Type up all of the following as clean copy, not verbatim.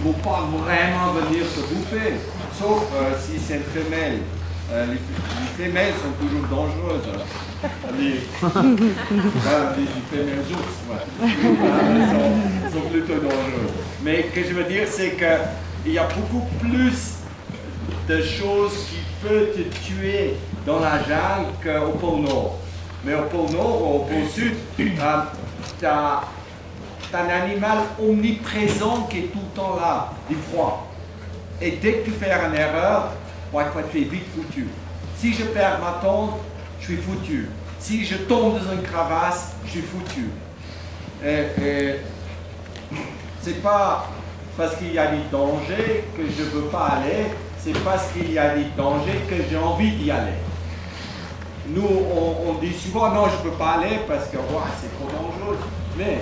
ne vont pas vraiment venir se bouffer, sauf si c'est une femelle. Les femelles sont toujours dangereuses. Les femelles ours, sont plutôt dangereuses. Mais ce que je veux dire, c'est qu'il y a beaucoup plus de choses qui peuvent te tuer dans la jungle qu'au pôle Nord. Mais au pôle Nord ou au pôle Sud, tu as un animal omniprésent qui est tout le temps là, du froid. Et dès que tu fais une erreur, tu es vite foutu. Si je perds ma tente, je suis foutu. Si je tombe dans une crevasse, je suis foutu. Et c'est pas parce qu'il y a des dangers que je ne veux pas aller, c'est parce qu'il y a des dangers que j'ai envie d'y aller. Nous, on dit souvent, non, je ne peux pas aller parce que c'est trop dangereux. Mais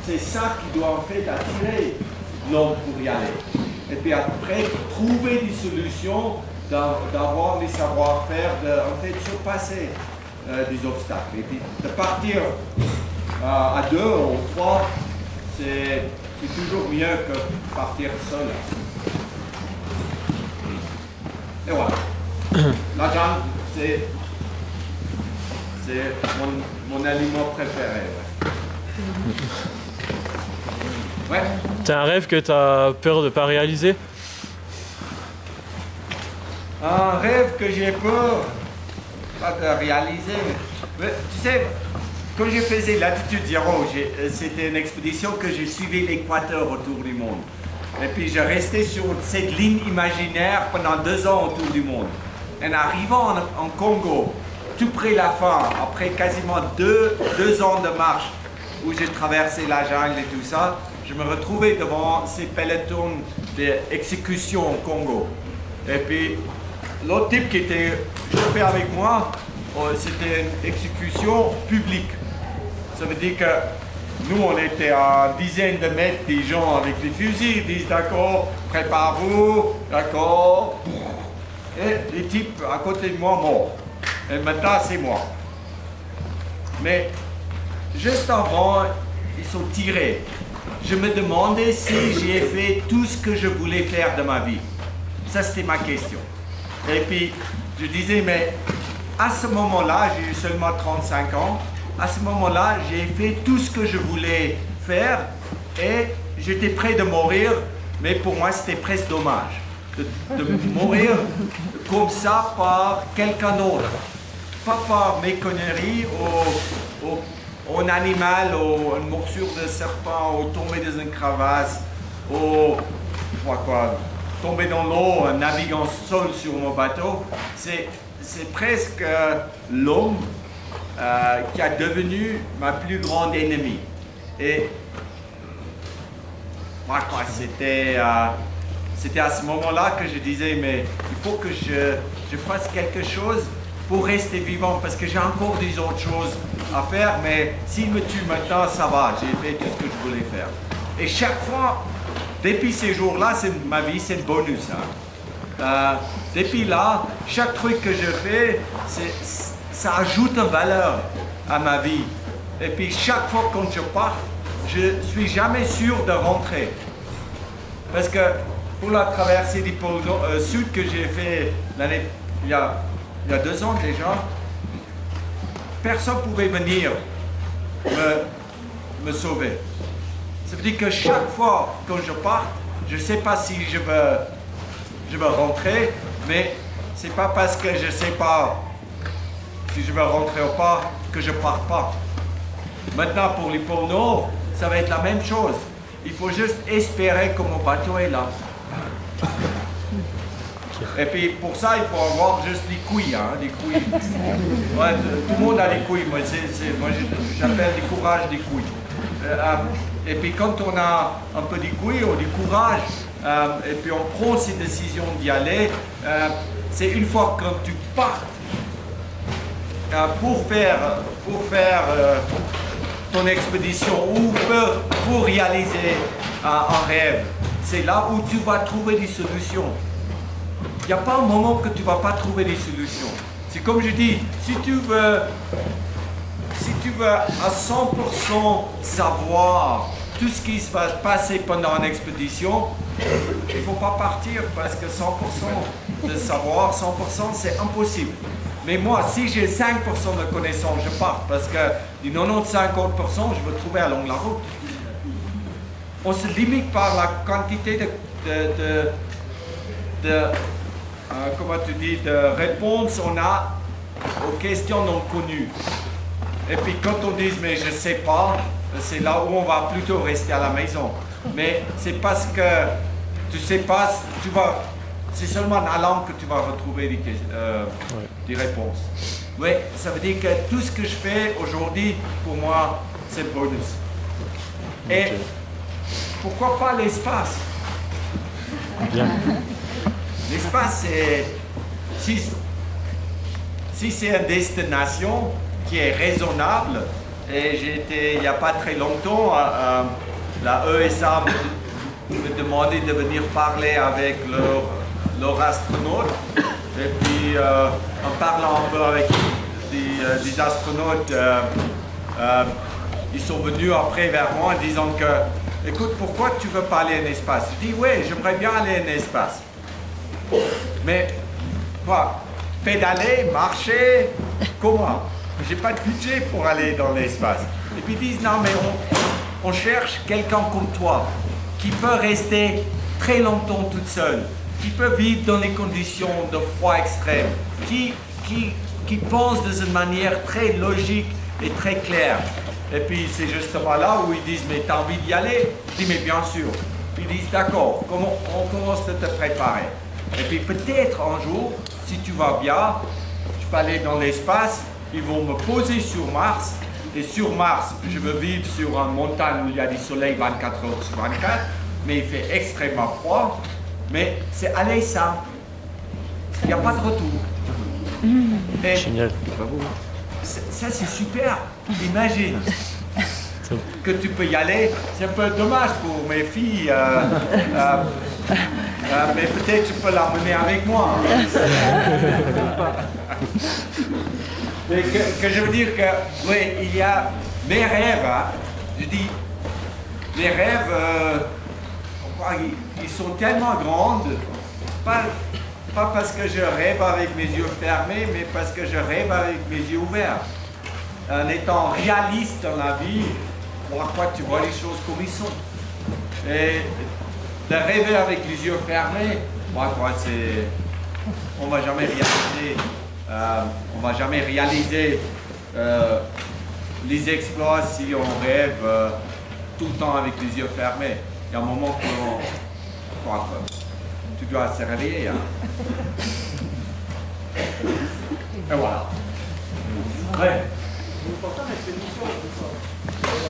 c'est ça qui doit en fait attirer l'homme pour y aller. Et puis après, trouver des solutions, d'avoir les savoir-faire, en fait surpasser des obstacles. Et puis de partir à 2 ou 3, c'est toujours mieux que partir seul. Et voilà. La jungle, c'est mon aliment préféré. Ouais. T'as un rêve que t'as peur de pas réaliser? Un rêve que j'ai peur pas de réaliser. Mais, tu sais, quand je faisais Latitude Zéro, c'était une expédition que j'ai suivi l'équateur autour du monde. Et puis je restais sur cette ligne imaginaire pendant 2 ans autour du monde. En arrivant en Congo, tout près de la fin, après quasiment 2 ans de marche, où j'ai traversé la jungle et tout ça, je me retrouvais devant ces pelotons d'exécution au Congo. Et puis, l'autre type qui était chauffé avec moi, c'était une exécution publique. Ça veut dire que nous, on était à une dizaine de mètres des gens avec des fusils, ils disent d'accord, préparez-vous, d'accord. Et les types à côté de moi morts. Et maintenant, c'est moi. Mais juste avant, ils sont tirés. Je me demandais si j'ai fait tout ce que je voulais faire de ma vie. Ça, c'était ma question. Et puis, je disais, mais à ce moment-là, j'ai eu seulement 35 ans, à ce moment-là, j'ai fait tout ce que je voulais faire et j'étais prêt de mourir, mais pour moi, c'était presque dommage de mourir comme ça par quelqu'un d'autre. Pas par mes conneries ou un animal, ou une morsure de serpent, ou tomber dans une crevasse, ou tomber dans l'eau en naviguant seul sur mon bateau. C'est presque l'homme qui a devenu ma plus grande ennemie. Et c'était à ce moment-là que je disais, mais il faut que je fasse quelque chose pour rester vivant, parce que j'ai encore des autres choses à faire, mais s'il me tue maintenant, ça va, j'ai fait tout ce que je voulais faire. Et chaque fois, depuis ces jours-là, ma vie, c'est un bonus. Hein. Depuis là, chaque truc que je fais, ça ajoute une valeur à ma vie. Et puis chaque fois quand je pars, je suis jamais sûr de rentrer. Parce que pour la traversée du pôle sud que j'ai fait il y a 2 ans déjà, personne ne pouvait venir me sauver. Ça veut dire que chaque fois quand je pars, je ne sais pas si je veux rentrer, mais ce n'est pas parce que je ne sais pas si je veux rentrer ou pas que je ne pars pas. Maintenant pour les pôles Nord, ça va être la même chose. Il faut juste espérer que mon bateau est là. Et puis pour ça, il faut avoir juste des couilles, hein, des couilles. Ouais, tout le monde a des couilles, moi j'appelle du courage des couilles. Et puis quand on a un peu des couilles ou du courage, et puis on prend ces décisions d'y aller, c'est une fois que tu pars pour faire ton expédition ou pour réaliser un rêve, c'est là où tu vas trouver des solutions. Il n'y a pas un moment que tu ne vas pas trouver des solutions. C'est comme je dis, si tu veux à 100% savoir tout ce qui se va passer pendant une expédition, il ne faut pas partir parce que 100% de savoir, 100% c'est impossible. Mais moi, si j'ai 5% de connaissances, je pars parce que du 95 autres %, je veux trouver à long la route. On se limite par la quantité comment tu dis, de réponses on a aux questions non connues. Et puis quand on dit mais je ne sais pas, c'est là où on va plutôt rester à la maison. Mais c'est parce que tu ne sais pas, c'est seulement en allant que tu vas retrouver des réponses. Oui, ça veut dire que tout ce que je fais aujourd'hui, pour moi, c'est bonus. Et pourquoi pas l'espace? L'espace, c'est... Si c'est une destination qui est raisonnable, et j'ai été il n'y a pas très longtemps, la ESA me demandait de venir parler avec leur astronaute, et puis en parlant un peu avec des astronautes, ils sont venus après vers moi en disant que, écoute, pourquoi tu veux pas aller en espace? Je dis, oui, j'aimerais bien aller en espace. Mais, quoi, pédaler, marcher, comment? J'ai pas de budget pour aller dans l'espace. Et puis ils disent, non, mais on cherche quelqu'un comme toi, qui peut rester très longtemps toute seule, qui peut vivre dans les conditions de froid extrême, qui pense de une manière très logique et très claire. Et puis c'est justement là où ils disent, mais tu as envie d'y aller? Je dis, mais bien sûr. Puis ils disent, d'accord, on commence à te préparer. Et puis peut-être un jour, si tu vas bien, je peux aller dans l'espace, ils vont me poser sur Mars. Et sur Mars, je veux vivre sur une montagne où il y a du soleil 24 heures sur 24, mais il fait extrêmement froid. Mais c'est aller ça. Il n'y a pas de retour. Et Génial. ça c'est super. Imagine que tu peux y aller. C'est un peu dommage pour mes filles. Mais peut-être je peux l'emmener avec moi. Mais que je veux dire que, oui, il y a mes rêves. Hein. Je dis, mes rêves, ils sont tellement grands, pas parce que je rêve avec mes yeux fermés, mais parce que je rêve avec mes yeux ouverts. En étant réaliste dans la vie, pourquoi tu vois les choses comme ils sont. Et de rêver avec les yeux fermés, moi, c'est... On ne va jamais réaliser, les exploits si on rêve tout le temps avec les yeux fermés. Il y a un moment où tu dois se réveiller. Hein. Et voilà. Ouais.